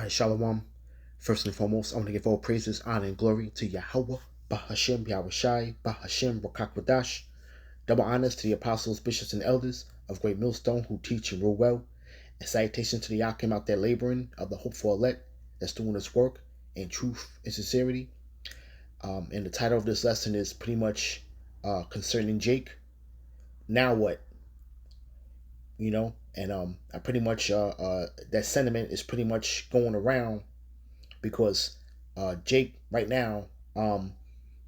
Shalom. First and foremost, I want to give all praises, honor, and glory to Yahweh, Bahashem, Yahushai, Bahashem, Rakakwadash. Double honors to the apostles, bishops, and elders of Great Millstone who teach and rule well. And salutations to the Yakim out there laboring of the hopeful elect that's doing this work in truth and sincerity. And the title of this lesson is pretty much concerning Jake. Now what? And I pretty much that sentiment is pretty much going around because Jake right now,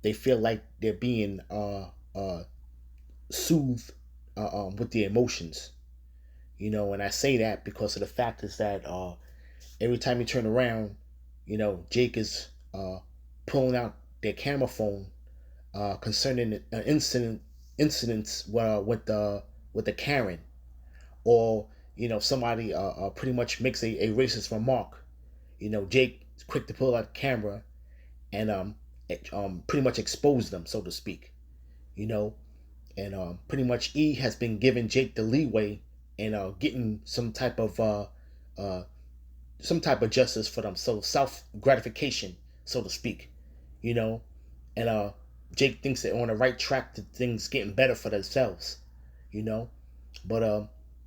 they feel like they're being soothed with the emotions, and I say that because of the fact is that every time you turn around, Jake is pulling out their camera phone concerning an incidents with the Karen, or somebody pretty much makes a racist remark. Jake is quick to pull out the camera and pretty much expose them, so to speak. You know, and pretty much E has been giving Jake the leeway and getting uh, some type of justice for them, so self gratification, so to speak. You know, and Jake thinks they're on the right track to things getting better for themselves. You know, but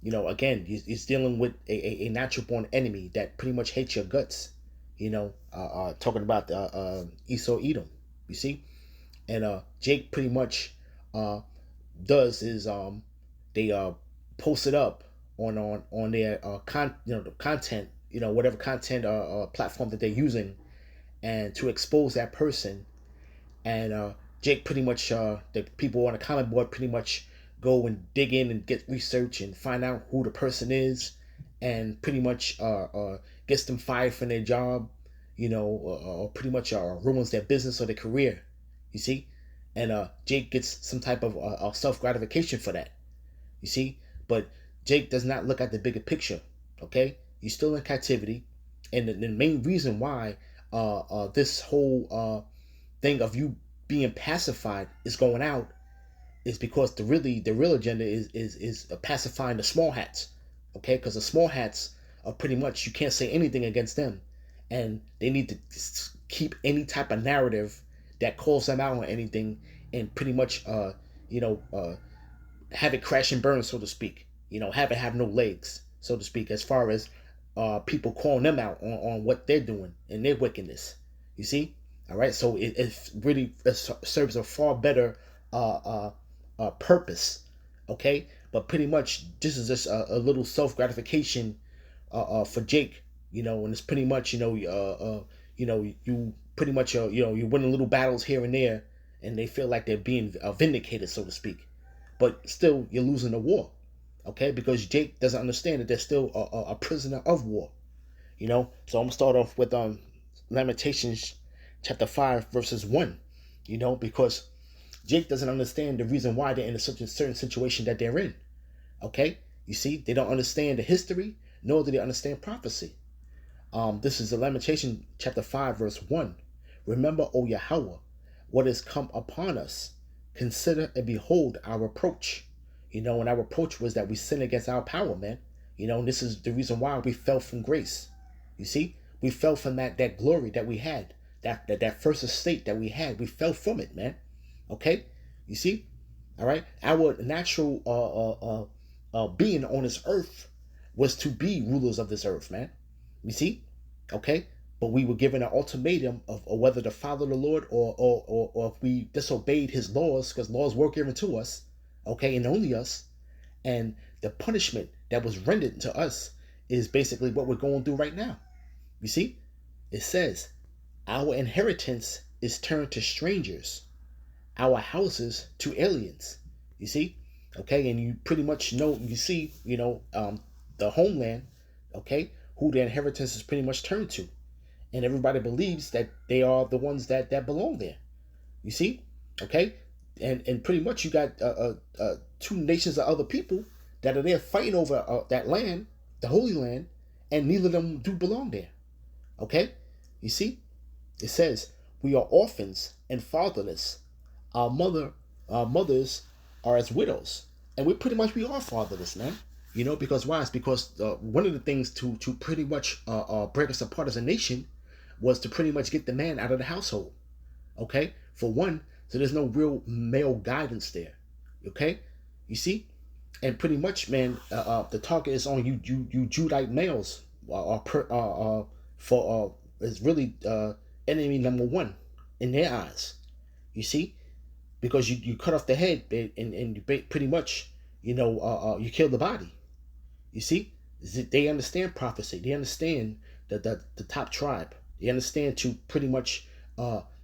again, he's dealing with a natural born enemy that pretty much hates your guts. Talking about Esau Edom, you see, and Jake pretty much uh does is they post it up on their the content, whatever content platform that they're using, and to expose that person. And Jake pretty much the people on the comment board pretty much go and dig in and get research and find out who the person is, and pretty much gets them fired from their job, or pretty much ruins their business or their career. You see, and Jake gets some type of self gratification for that. You see, but Jake does not look at the bigger picture. Okay, he's still in captivity, and the main reason why this whole thing of you being pacified is going out is because the real agenda is pacifying the small hats. Okay, because the small hats are pretty much, you can't say anything against them, and they need to keep any type of narrative that calls them out on anything, and pretty much have it crash and burn, so to speak. Have it have no legs, so to speak, as far as people calling them out on what they're doing and their wickedness. You see, all right. So it really serves a far better purpose. Okay, but pretty much this is just a little self gratification for Jake. And it's pretty much you pretty much you winning little battles here and there, and they feel like they're being vindicated, so to speak. But still, you're losing the war, okay? Because Jake doesn't understand that they're still a prisoner of war. So I'm gonna start off with Lamentations chapter 5 verses 1. Because Jake doesn't understand the reason why they're in such a certain situation that they're in. Okay, you see, they don't understand the history, nor do they understand prophecy. This is the Lamentation chapter 5 verse 1. Remember, O Yahweh, what has come upon us. Consider and behold our reproach. And our reproach was that we sin against our power, man. And this is the reason why we fell from grace. You see, we fell from that glory that we had, that first estate that we had. We fell from it, man. Okay, you see, all right. Our natural being on this earth was to be rulers of this earth, man. You see, okay. But we were given an ultimatum of whether to follow the Lord or if we disobeyed His laws, because laws were given to us, okay, and only us. And the punishment that was rendered to us is basically what we're going through right now. You see, it says, our inheritance is turned to strangers, our houses to aliens. You see, okay, and you pretty much you see, the homeland, okay, who the inheritance is pretty much turned to, and everybody believes that they are the ones that belong there. You see, okay, and pretty much you got two nations of other people that are there fighting over that land, the Holy Land, and neither of them do belong there. Okay, you see, it says we are orphans and fatherless. Our mothers are as widows, and we are fatherless, man. Because why? It's because one of the things to pretty much break us apart as a nation was to pretty much get the man out of the household. Okay, for one, so there's no real male guidance there. Okay, you see, and pretty much, man, the target is on you Judite males. For is really enemy number one in their eyes. You see, because you cut off the head and you pretty much you kill the body. You see, they understand prophecy. They understand the top tribe. They understand to pretty much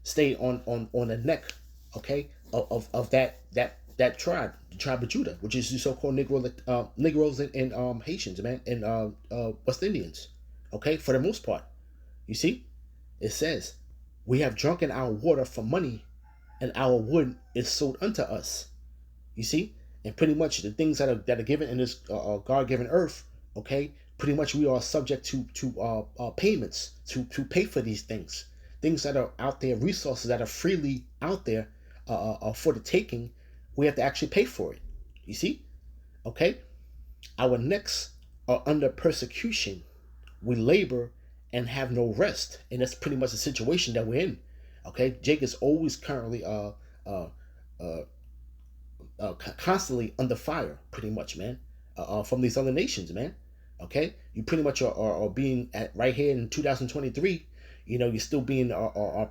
stay on the neck, okay, of that tribe, the tribe of Judah, which is the so-called Negroes and Haitians, man, and West Indians, okay, for the most part. You see, it says, "We have drunken our water for money, and our wood is sold unto us." You see, and pretty much the things that are given in this God-given earth, okay, pretty much we are subject to payments to pay for these things that are out there, resources that are freely out there for the taking. We have to actually pay for it. You see, okay, our necks are under persecution. We labor and have no rest, and that's pretty much the situation that we're in. Okay, Jake is always currently uh, uh, constantly under fire, pretty much, man, from these other nations, man. Okay, you pretty much are being at right here in 2023. You're still being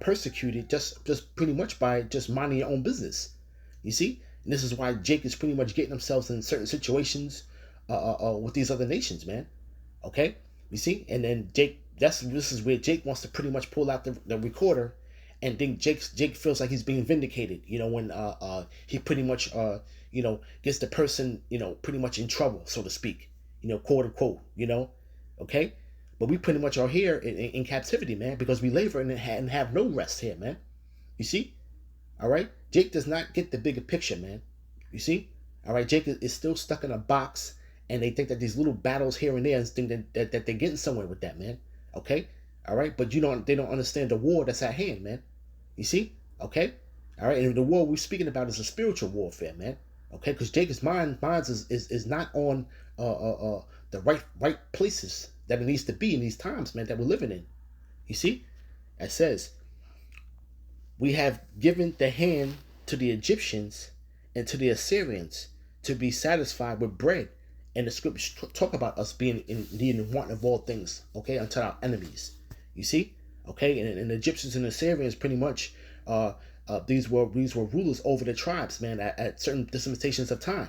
persecuted just pretty much by just minding your own business. You see, and this is why Jake is pretty much getting themselves in certain situations with these other nations, man. Okay, you see, and then Jake. This is where Jake wants to pretty much pull out the recorder, and then Jake feels like he's being vindicated. When he pretty much gets the person pretty much in trouble, so to speak. Quote unquote. Okay, but we pretty much are here in captivity, man, because we labor and have no rest here, man. You see, all right. Jake does not get the bigger picture, man. You see, all right. Jake is still stuck in a box, and they think that these little battles here and there and think that they're getting somewhere with that, man. Okay, all right. But they don't understand the war that's at hand, man. You see? Okay? All right. And the war we're speaking about is a spiritual warfare, man. Okay? Because Jacob's mind is not on the right places that it needs to be in these times, man, that we're living in. You see? It says, "We have given the hand to the Egyptians and to the Assyrians to be satisfied with bread." And the scriptures talk about us being in need and want of all things, okay, unto our enemies. You see? Okay, and the Egyptians and the Assyrians pretty much these were rulers over the tribes, man, at certain dispensations of time.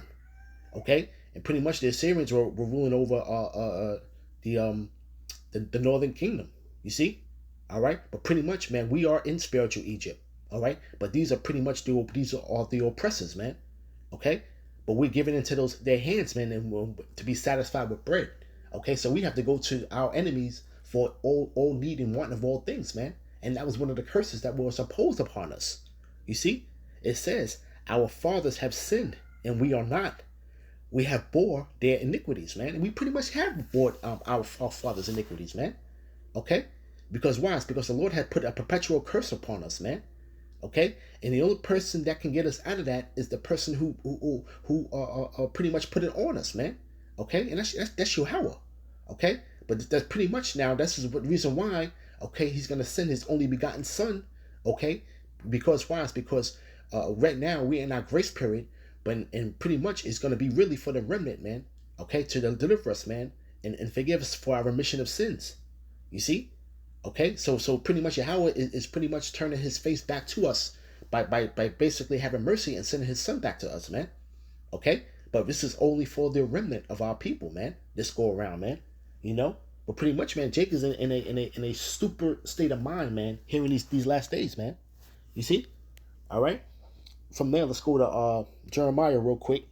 Okay, and pretty much the Assyrians were ruling over the northern kingdom. You see, all right, but pretty much, man, we are in spiritual Egypt. All right, but these are pretty much these are the oppressors, man. Okay, but we're giving into their hands, man, and to be satisfied with bread. Okay, so we have to go to our enemies for all need and want of all things, man. And that was one of the curses that was imposed upon us. You see, it says, "Our fathers have sinned, and we are not. We have bore their iniquities," man. And we pretty much have bore our fathers' iniquities, man. Okay, because why? It's because the Lord had put a perpetual curse upon us, man. Okay, and the only person that can get us out of that is the person who pretty much put it on us, man. Okay, and that's Yahweh. Okay, but that's pretty much now. This is the reason why. Okay, He's gonna send His only begotten Son. Okay, because why? It's because right now we're in our grace period, but and pretty much it's gonna be really for the remnant, man. Okay, to deliver us, man, and forgive us for our remission of sins. You see. Okay, so pretty much Yahweh is pretty much turning His face back to us by basically having mercy and sending His Son back to us, man. Okay, but this is only for the remnant of our people, man. This go around, man. But pretty much, man, Jake is in a super state of mind, man. Here in these last days, man. You see, all right. From there, let's go to Jeremiah real quick.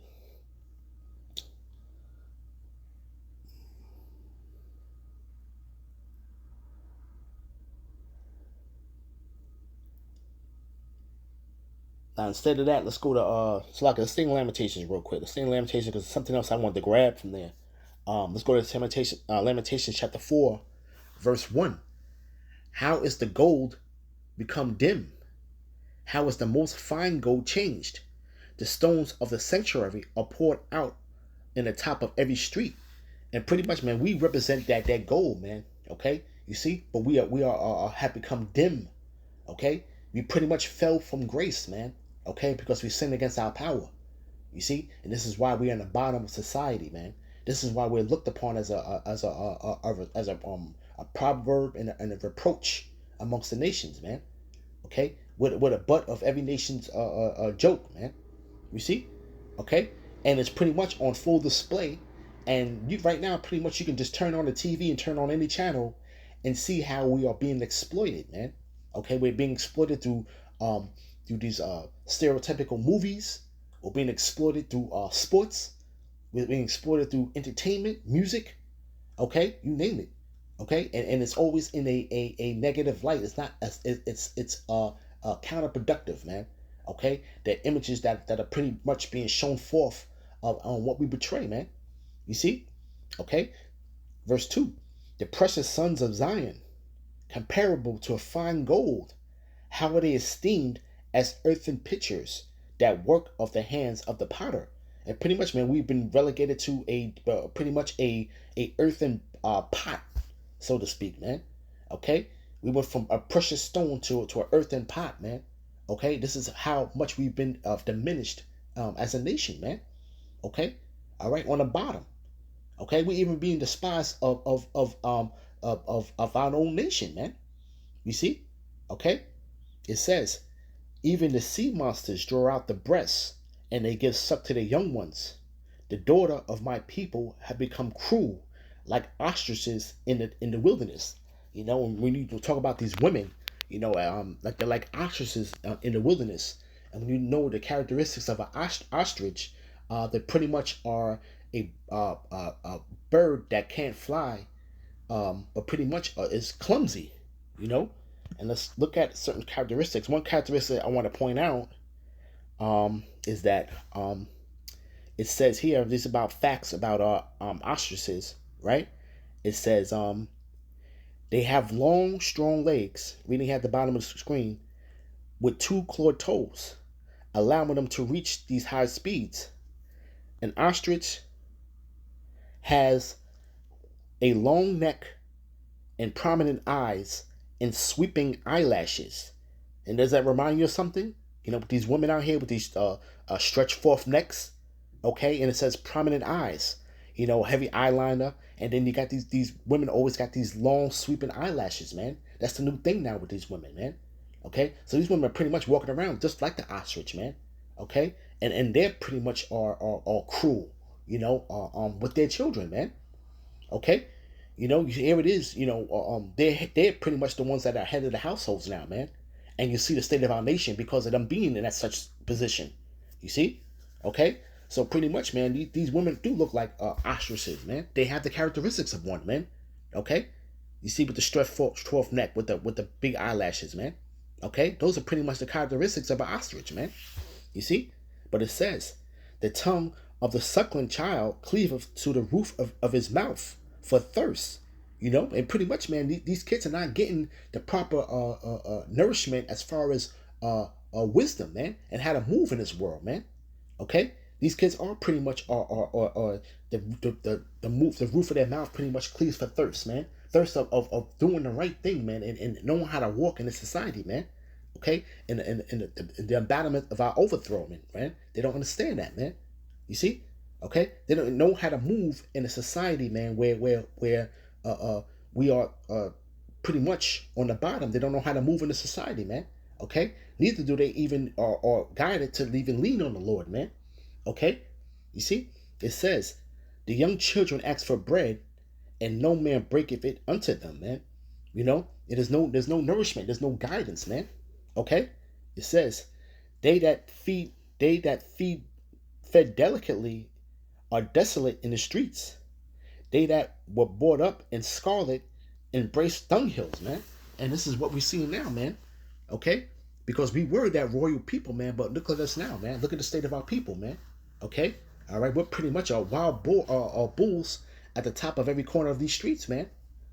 Now, instead of that, let's go to let's stay in Lamentations real quick. Let's stay in Lamentations because there's something else I wanted to grab from there. Let's go to Lamentations chapter 4, verse 1. "How is the gold become dim? How is the most fine gold changed? The stones of the sanctuary are poured out in the top of every street. And pretty much, man, we represent that goal, man. Okay, you see, but we are have become dim. Okay, we pretty much fell from grace, man. Okay, because we sinned against our power. You see, and this is why we're in the bottom of society, man. This is why we're looked upon as a proverb and a reproach amongst the nations, man. Okay, with a butt of every nation's joke, man. You see, okay, and it's pretty much on full display. And you right now, pretty much, you can just turn on the TV and turn on any channel and see how we are being exploited, man. Okay, we're being exploited through these stereotypical movies. We're being exploited through sports. We're being exploited through entertainment, music. Okay, you name it. Okay, and it's always in a negative light. It's not. It's counterproductive, man. Okay, the images that are pretty much being shown forth on what we betray, man. You see, okay. Verse 2, the precious sons of Zion, comparable to a fine gold, how are they esteemed as earthen pitchers, that work of the hands of the potter. And pretty much, man, we've been relegated to a pretty much a earthen pot, so to speak, man. Okay, we went from a precious stone to an earthen pot, man. Okay, this is how much we've been diminished as a nation, man. Okay, all right, on the bottom. Okay, we even being despised of our own nation, man. You see, okay, it says, even the sea monsters draw out the breasts, and they give suck to their young ones. The daughter of my people have become cruel, like ostriches in the wilderness. You know, and when you talk about these women, you know, like they're like ostriches in the wilderness. And when you know the characteristics of an ostrich, they pretty much are a bird that can't fly, but pretty much is clumsy, you know. And let's look at certain characteristics. One characteristic I want to point out is that it says here, this is about facts about ostriches, right? It says they have long, strong legs, reading at the bottom of the screen, with two clawed toes, allowing them to reach these high speeds. An ostrich has a long neck and prominent eyes and sweeping eyelashes. And does that remind you of something? You know, these women out here with these stretched forth necks, okay? And it says prominent eyes, you know, heavy eyeliner. And then you got these women always got these long sweeping eyelashes, man. That's the new thing now with these women, man. Okay? So these women are pretty much walking around just like the ostrich, man. Okay? And they're pretty much are cruel, you know, with their children, man. Okay? You know, here it is, you know, they're pretty much the ones that are head of the households now, man. And you see the state of our nation because of them being in that such position. You see? Okay? So pretty much, man, these women do look like ostriches, man. They have the characteristics of one, man. Okay? You see, with the stretched forth neck, with the big eyelashes, man. Okay? Those are pretty much the characteristics of an ostrich, man. You see? But it says, the tongue of the suckling child cleaveth to the roof of his mouth for thirst. You know? And pretty much, man, these kids are not getting the proper nourishment as far as wisdom, man, and how to move in this world, man. Okay? These kids are pretty much the roof of their mouth pretty much cleaves for thirst, man. Thirst of doing the right thing, man, and knowing how to walk in this society, man. Okay? And the embodiment of our overthrow, man. They don't understand that, man. You see? Okay? They don't know how to move in a society, man, where we are pretty much on the bottom. They don't know how to move in the society, man. Okay? Neither do they even are guided to even lean on the Lord, man. Okay? You see? It says, the young children ask for bread, and no man breaketh it unto them, man. You know? There's no nourishment, there's no guidance, man. Okay? It says, they that feed fed delicately are desolate in the streets. They that were brought up in scarlet embrace dunghills, man. And this is what we're seeing now, man. Okay? Because we were that royal people, man, but look at us now, man. Look at the state of our people, man. Okay? All right, we're pretty much a wild bulls at the top of every corner of these streets, man.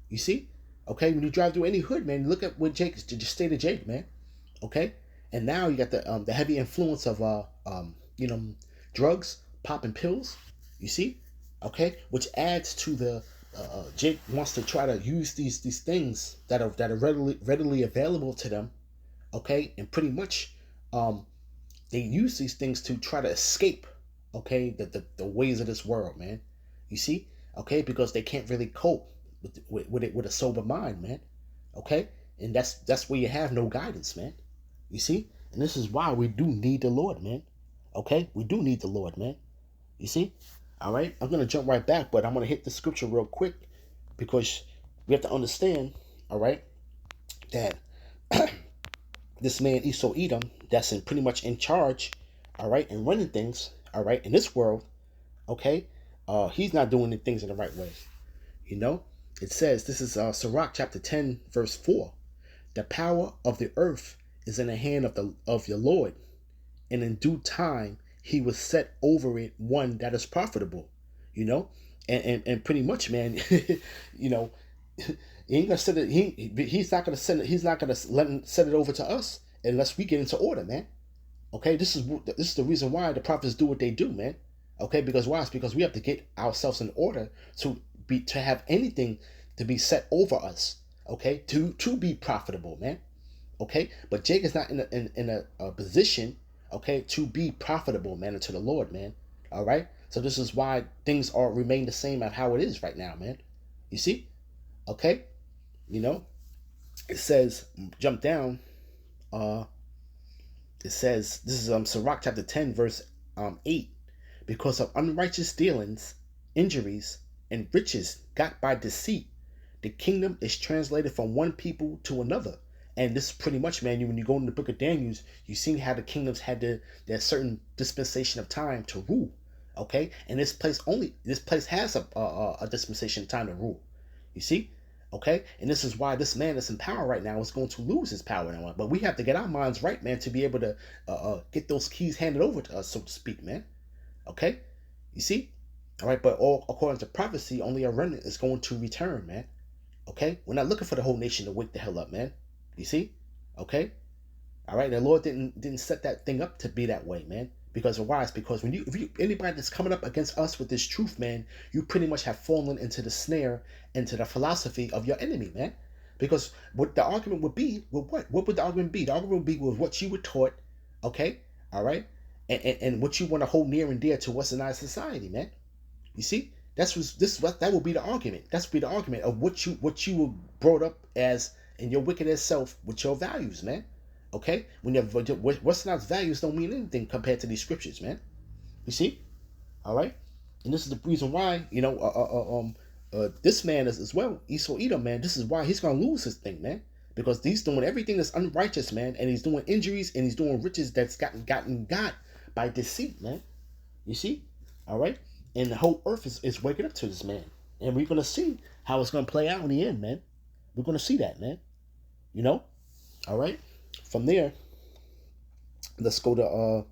You see? Okay, when you drive through any hood, man, look at what Jake, the state of Jake, man. Okay? And now you got the heavy influence of you know, drugs, popping pills. You see? Okay, which adds to the Jake wants to try to use these things that are readily available to them. Okay, and pretty much they use these things to try to escape. Okay, the ways of this world, man. You see, okay, because they can't really cope with it with a sober mind, man. Okay, and that's where you have no guidance, man. You see, and this is why we do need the Lord, man. Okay, we do need the Lord, man. You see? All right. I'm going to jump right back, but I'm going to hit the scripture real quick because we have to understand, all right, that this man Esau Edom, that's pretty much in charge, all right, and running things, all right, in this world, okay, he's not doing the things in the right way. You know, it says, this is Sirach chapter 10, verse 4. The power of the earth is in the hand of your Lord, and in due time he will set over it one that is profitable. You know, and pretty much, man, you know, he ain't gonna set it. He's not gonna send it. He's not gonna set it over to us unless we get into order, man. Okay, this is the reason why the prophets do what they do, man. Okay, because why? It's because we have to get ourselves in order to have anything to be set over us. Okay, to be profitable, man. Okay, but Jake is not in a position, okay, to be profitable, man, unto the Lord, man. All right, so this is why things are remain the same at how it is right now, man. You see, okay, you know, it says jump down. Uh, it says this is Sirach chapter 10 verse 8. Because of unrighteous dealings, injuries, and riches got by deceit, the kingdom is translated from one people to another. And this is pretty much, man, when you go in the book of Daniel, you see how the kingdoms had their certain dispensation of time to rule. Okay, and this place has a dispensation of time to rule. You see, okay, and this is why this man that's in power right now is going to lose his power now. But we have to get our minds right, man, to be able to get those keys handed over to us, so to speak, man. Okay, you see, all right, but all according to prophecy, only a remnant is going to return, man. Okay, we're not looking for the whole nation to wake the hell up, man. You see, okay, all right. The Lord didn't set that thing up to be that way, man. Because why? It's because when if you anybody that's coming up against us with this truth, man, you pretty much have fallen into the snare, into the philosophy of your enemy, man. Because what the argument would be, with what? What would the argument be? The argument would be with what you were taught, okay, all right, and what you want to hold near and dear to westernized society, man. You see, that will be the argument. That's be the argument of what you were brought up as in your wicked as self with your values, man. Okay, when your westernized values don't mean anything compared to these scriptures, man. You see, all right, and this is the reason why this man is as well, Esau Edom, man. This is why he's gonna lose his thing, man, because he's doing everything that's unrighteous, man, and he's doing injuries and he's doing riches that's gotten got by deceit, man. You see, all right, and the whole earth is waking up to this man, and we're gonna see how it's gonna play out in the end, man. We're gonna see that, man. You know, all right. From there, let's go to I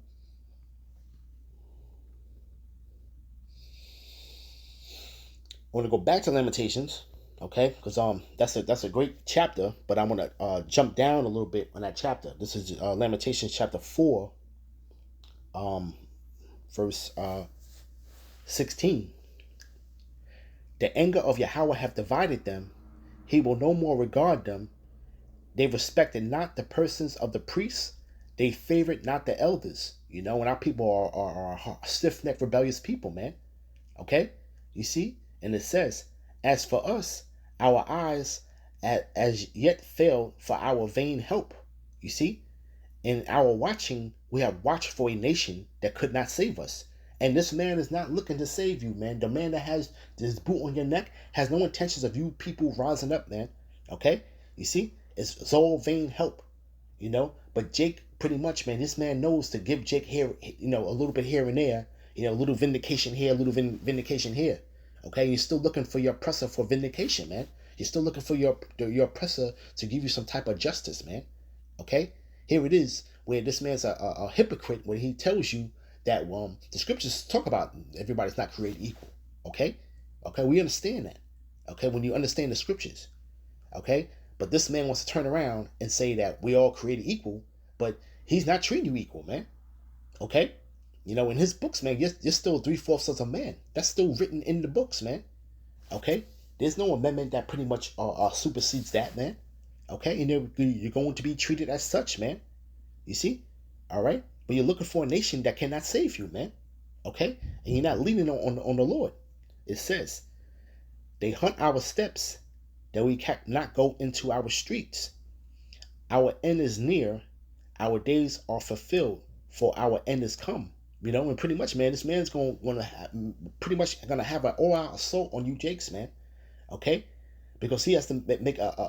want to go back to Lamentations, okay? Because that's a great chapter, but I want to jump down a little bit on that chapter. This is Lamentations chapter 4, verse 16. The anger of Yahweh hath divided them; he will no more regard them. They respected not the persons of the priests; they favored not the elders. You know, and our people are stiff-necked, rebellious people, man. Okay, you see, and it says, "As for us, our eyes as yet failed for our vain help." You see, in our watching, we have watched for a nation that could not save us. And this man is not looking to save you, man. The man that has this boot on your neck has no intentions of you people rising up, man. Okay? You see? It's all vain help, you know? But Jake, pretty much, man, this man knows to give Jake here, you know, a little bit here and there, you know, a little vindication here, a little vindication here. Okay? You're still looking for your oppressor for vindication, man. You're still looking for your oppressor to give you some type of justice, man. Okay? Here it is, where this man's a hypocrite when he tells you that the scriptures talk about everybody's not created equal. Okay? Okay, we understand that. Okay, when you understand the scriptures. Okay? But this man wants to turn around and say that we all created equal, but he's not treating you equal, man. Okay? You know, in his books, man, you're still 3/4 of a man. That's still written in the books, man. Okay? There's no amendment that pretty much supersedes that, man. Okay? And you're going to be treated as such, man. You see? All right? But you're looking for a nation that cannot save you, man. Okay? And you're not leaning on the Lord. It says, they hunt our steps, that we cannot go into our streets. Our end is near, our days are fulfilled, for our end is come. You know, and pretty much, man, this man's pretty much gonna have an all-out assault on you, Jakes, man. Okay, because he has to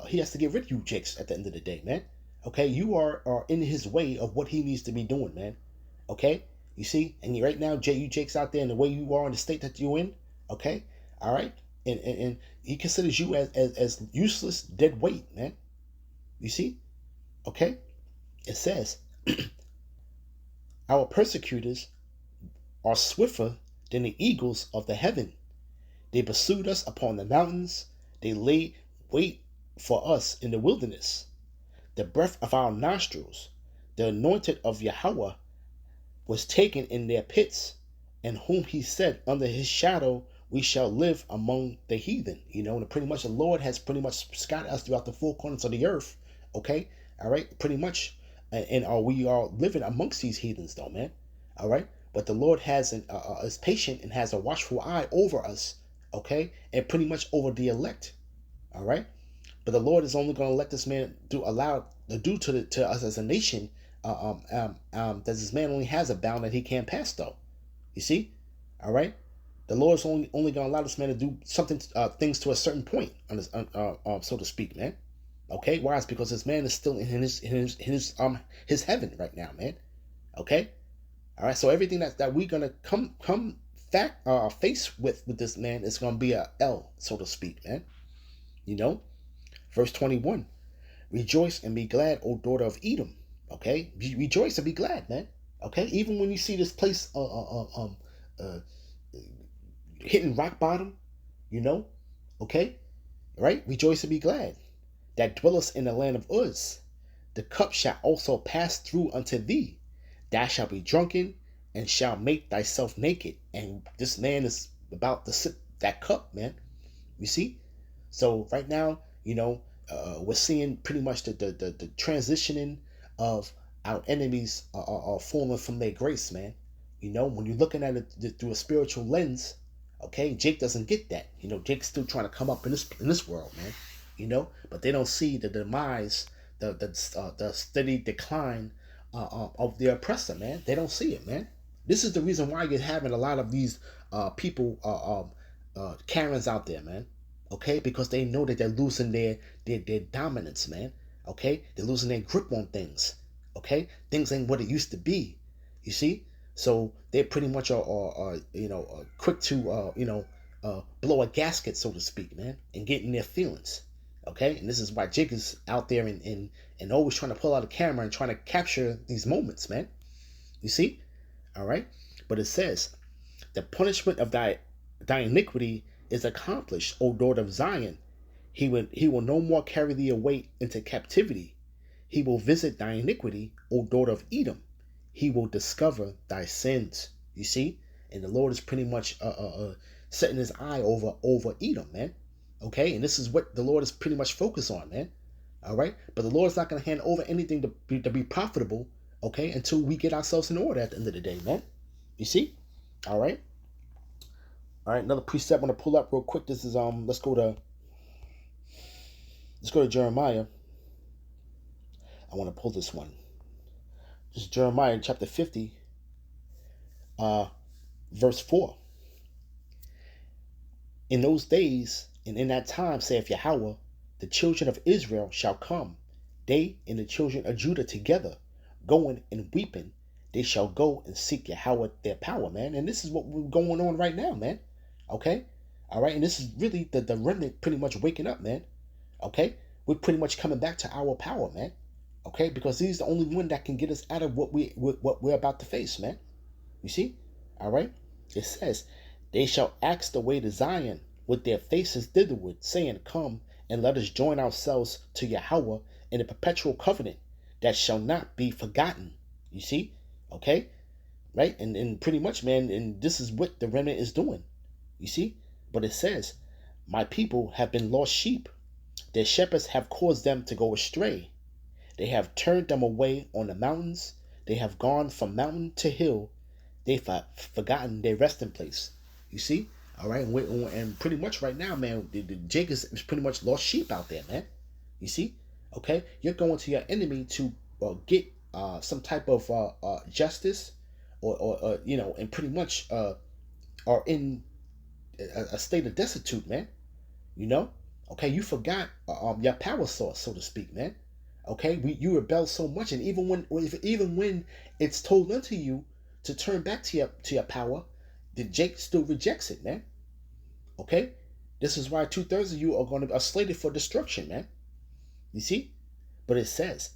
he has to get rid of you, Jakes, at the end of the day, man. Okay, you are in his way of what he needs to be doing, man. Okay, you see, and right now, you Jakes out there, and the way you are in the state that you're in. Okay, all right, and he considers you as useless, dead weight, man. You see, okay, it says, our persecutors are swifter than the eagles of the heaven. They pursued us upon the mountains. They laid wait for us in the wilderness. The breath of our nostrils, the anointed of Yahweh, was taken in their pits, and whom he said, under his shadow we shall live among the heathen. You know, and pretty much the Lord has pretty much scattered us throughout the four corners of the earth. Okay, all right, pretty much, and we are living amongst these heathens, though, man. All right, but the Lord has is patient and has a watchful eye over us. Okay, and pretty much over the elect. All right, but the Lord is only going to let this man do to us as a nation. That this man only has a bound that he can't pass, though. You see, all right. The Lord is only going to allow this man to do something, things to a certain point, on his, so to speak, man. Okay, why? It's because this man is still in his heaven right now, man. Okay, all right. So everything that we're gonna come face with this man is gonna be a L, so to speak, man. You know, verse 21. Rejoice and be glad, O daughter of Edom. Okay, rejoice and be glad, man. Okay, even when you see this place hitting rock bottom, you know, okay, right? Rejoice and be glad that dwellest in the land of Uz. The cup shall also pass through unto thee. Thou shalt be drunken and shalt make thyself naked. And this man is about to sip that cup, man. You see? So right now, you know, we're seeing pretty much the transitioning of our enemies are falling from their grace, man. You know, when you're looking at it through a spiritual lens, okay, Jake doesn't get that. You know, Jake's still trying to come up in this world, man. You know, but they don't see the demise, the steady decline of the oppressor, man. They don't see it, man. This is the reason why you're having a lot of these people, Karens out there, man. Okay, because they know that they're losing their dominance, man. Okay, they're losing their grip on things. Okay, things ain't what it used to be. You see, so they pretty much are quick to blow a gasket, so to speak, man, and get in their feelings. Okay, and this is why Jake is out there and always trying to pull out a camera and trying to capture these moments, man. You see, all right, but it says, the punishment of thy iniquity is accomplished, O daughter of Zion. He will no more carry thee away into captivity. He will visit thy iniquity, O daughter of Edom. He will discover thy sins. You see, and the Lord is pretty much setting his eye over Edom, man. Okay, and this is what the Lord is pretty much focused on, man. All right, but the Lord's not going to hand over anything to be profitable, okay, until we get ourselves in order at the end of the day, man. You see, all right. All right, another precept I want to pull up real quick. This is let's go to Jeremiah. I want to pull this one. This is Jeremiah chapter 50, verse 4. In those days and in that time, saith Yahweh, the children of Israel shall come, they and the children of Judah together, going and weeping. They shall go and seek Yahweh their power, man. And this is what we're going on right now, man. Okay? All right? And this is really the remnant pretty much waking up, man. Okay? We're pretty much coming back to our power, man. Okay? Because he's the only one that can get us out of what we're about to face, man. You see? All right? It says, they shall ask the way to Zion with their faces thitherward, saying, come and let us join ourselves to Yahweh in a perpetual covenant that shall not be forgotten. You see? Okay? right? And pretty much, man, and this is what the remnant is doing. You see? But it says, my people have been lost sheep. Their shepherds have caused them to go astray. They have turned them away on the mountains. They have gone from mountain to hill. They've forgotten their resting place. You see? All right. And pretty much right now, man, Jake is pretty much lost sheep out there, man. You see? Okay. You're going to your enemy to get some type of justice or and pretty much are in a state of destitute, man. You know? Okay. You forgot your power source, so to speak, man. Okay, you rebel so much, and even when it's told unto you to turn back to your power, the Jake still rejects it, man. Okay, this is why 2/3 of you are slated for destruction, man. You see, but it says,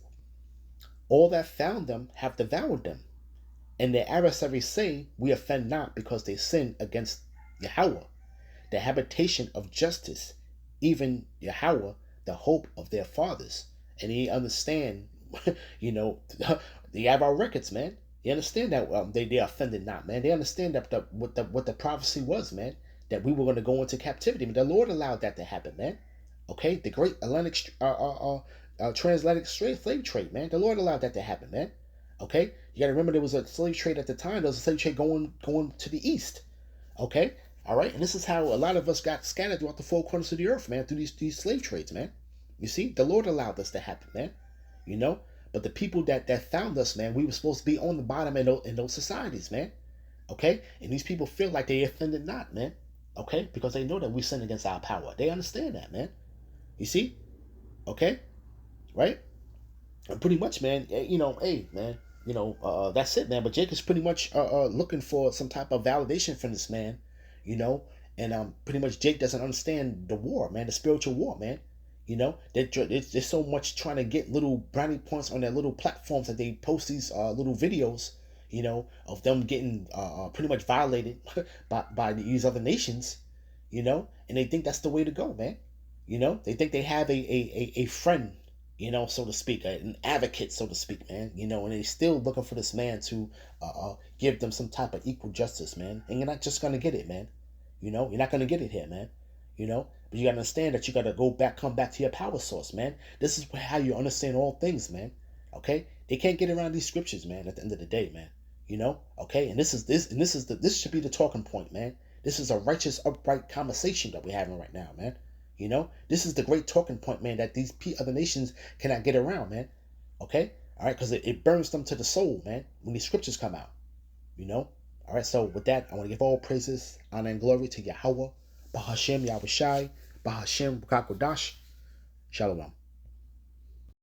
all that found them have devoured them, and their adversaries say, we offend not because they sin against Yahweh, the habitation of justice, even Yahweh, the hope of their fathers. And they understand, you know, they have our records, man. They understand that they offended not, man. They understand that what the prophecy was, man. That we were going to go into captivity. But the Lord allowed that to happen, man. Okay, the great transatlantic slave trade, man. The Lord allowed that to happen, man. Okay, you got to remember there was a slave trade at the time. There was a slave trade going to the east. Okay, all right, and this is how a lot of us got scattered throughout the four corners of the earth, man, through these slave trades, man. You see, the Lord allowed this to happen, man. You know, but the people that found us, man, we were supposed to be on the bottom in those societies, man. Okay, and these people feel like they offended not, man. Okay, because they know that we sin against our power. They understand that, man. You see, okay, right? And pretty much, man. Hey, man. That's it, man. But Jake is pretty much looking for some type of validation from this man, you know. And pretty much Jake doesn't understand the war, man, the spiritual war, man. There's so much trying to get little brownie points on their little platforms that they post these little videos, of them getting pretty much violated by these other nations, and they think that's the way to go, man. They think they have a friend, so to speak, an advocate, so to speak, man. And they're still looking for this man to give them some type of equal justice, man. And you're not just gonna get it, man. You're not gonna get it here, man. But you gotta understand that you gotta come back to your power source, man. This is how you understand all things, man. Okay, they can't get around these scriptures, man. At the end of the day, man. Okay, and this should be the talking point, man. This is a righteous, upright conversation that we're having right now, man. This is the great talking point, man, that these other nations cannot get around, man. Okay, all right, because it burns them to the soul, man, when these scriptures come out. All right. So with that, I want to give all praises, honor, and glory to Yahweh, Bahashem Yahushai, Bahashem Kakodash, Shalom.